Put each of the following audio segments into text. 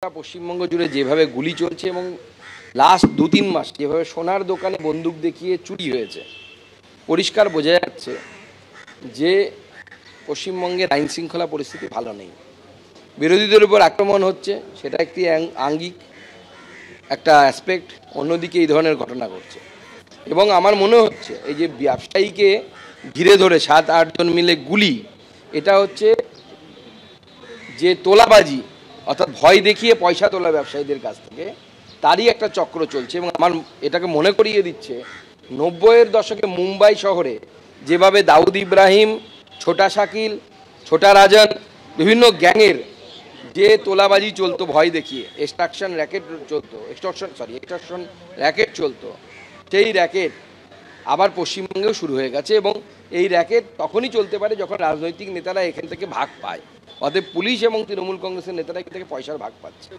পশ্চিমবঙ্গ জুড়ে যেভাবে গুলি চলছে এবং লাস্ট 2-3 মাস যেভাবে সোনার দোকানে বন্দুক দেখিয়ে চুরি হয়েছে, পরিষ্কার বোঝা যাচ্ছে যে পশ্চিমবঙ্গের আইন শৃঙ্খলা পরিস্থিতি ভালো নেই। বিরোধীদের উপর আক্রমণ হচ্ছে, সেটা একটি আঙ্গিক একটা অ্যাসপেক্ট, অন্যদিকে এই ধরনের ঘটনা ঘটছে। এবং আমার মনে হচ্ছে এই যে ব্যবসায়ীকে ঘিরে ধরে 7-8 জন মিলে গুলি, এটা হচ্ছে যে তোলাবাজি, অর্থাৎ ভয় দেখিয়ে পয়সা তোলা ব্যবসায়ীদের কাছ থেকে, তারই একটা চক্র চলছে। এবং আমার এটাকে মনে করিয়ে দিচ্ছে 90-এর দশকে মুম্বাই শহরে যেভাবে দাউদ ইব্রাহিম, ছোটা শাকিল, ছোটা রাজন, বিভিন্ন গ্যাংয়ের যে তোলাবাজি চলতো ভয় দেখিয়ে, এক্সট্রাকশন র্যাকেট চলতো, সেই র্যাকেট আবার পশ্চিমবঙ্গেও শুরু হয়ে গেছে। এবং এই র্যাকেট তখনই চলতে পারে যখন রাজনৈতিক নেতারা এখান থেকে ভাগ পায়। অতএব পুলিশ এবং তৃণমূল কংগ্রেসের নেতারা এখান থেকে পয়সার ভাগ পাচ্ছে।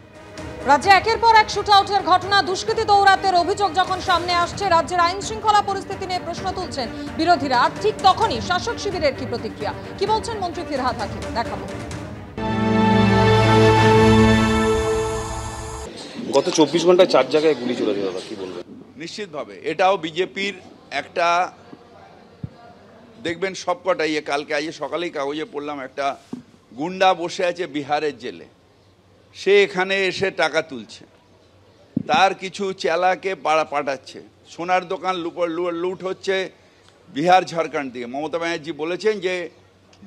রাজ্যে একের পর এক শুট আউটের ঘটনা, দুষ্কৃতী দৌরাত্মের অভিযোগ যখন সামনে আসছে, রাজ্যের আইন শৃঙ্খলা পরিস্থিতি নিয়ে প্রশ্ন তুলছেন বিরোধীরা। আর ঠিক তখনই শাসক শিবিরের কি প্রতিক্রিয়া, কি বলছেন মন্ত্রী ফিরহাদ হাকিম, দেখাবো। গত 24 ঘন্টায় 4 জায়গায় গুলি চলেছে, দাদা কি বলবেন? নিশ্চিতভাবে এটাও বিজেপির একটা, দেখবেন সবকটাই, কালকে আজ সকালেই কাগজে পড়লাম, একটা গুন্ডা বসে আছে বিহারের জেলে, সে এখানে এসে টাকা তুলছে, তার কিছু চেলাকে পাঠাচ্ছে, সোনার দোকান লুট হচ্ছে বিহার ঝাড়খণ্ড দিয়ে। মমতা ব্যানার্জি বলেছেন যে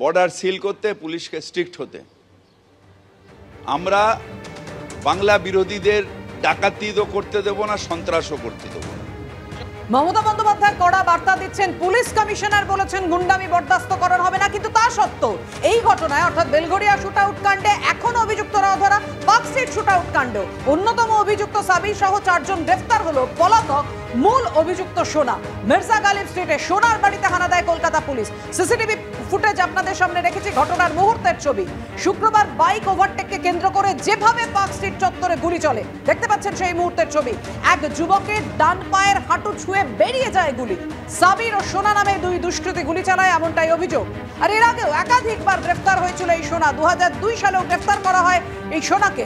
বর্ডার সিল করতে, পুলিশকে স্ট্রিক্ট হতে। আমরা বাংলা বিরোধীদের ডাকাতি তো করতে দেবো না, সন্ত্রাসও করতে দেবো না। মমতা বন্দ্যোপাধ্যায় কড়া বার্তা দিচ্ছেন, পুলিশ কমিশনার বলেছেন গুন্ডামি বরদাস্ত করা হবে না। কিন্তু তা সত্ত্বেও এই ঘটনায় অর্থাৎ বেলঘরিয়া শুট আউট কাণ্ডে এখনো অভিযুক্তরা ধরা, পার্কস্ট্রিট শুট আউট কাণ্ডেও অন্যতম অভিযুক্ত সাবির সহ 4 জন গ্রেফতার হলো। পলাতক মূল অভিযুক্ত সোনা। মির্জা গালিব স্ট্রিটে সোনার বাড়িতে হানা দেয় কলকাতা পুলিশ। সিসিটিভি ফুটেজ আপনাদের সামনে রেখেছি, ঘটনার মুহূর্তের ছবি। শুক্রবার বাইক ওভারটেককে কেন্দ্র করে যেভাবে পার্কস্ট্রিট চত্বরে গুলি চলে, দেখতে পাচ্ছেন সেই মুহূর্তের ছবি। এক যুবকের ডান পায়ের হাঁটু ছুঁয়ে বেরিয়ে যায় গুলি। সাবির ও সোনা নামে 2 দুষ্কৃতী গুলি চালায়, এমনটাই অভিযোগ। আর এর আগেও একাধিকবার গ্রেফতার হয়েছিল এই সোনা। 2002 সালেও গ্রেফতার করা হয় এই সোনাকে।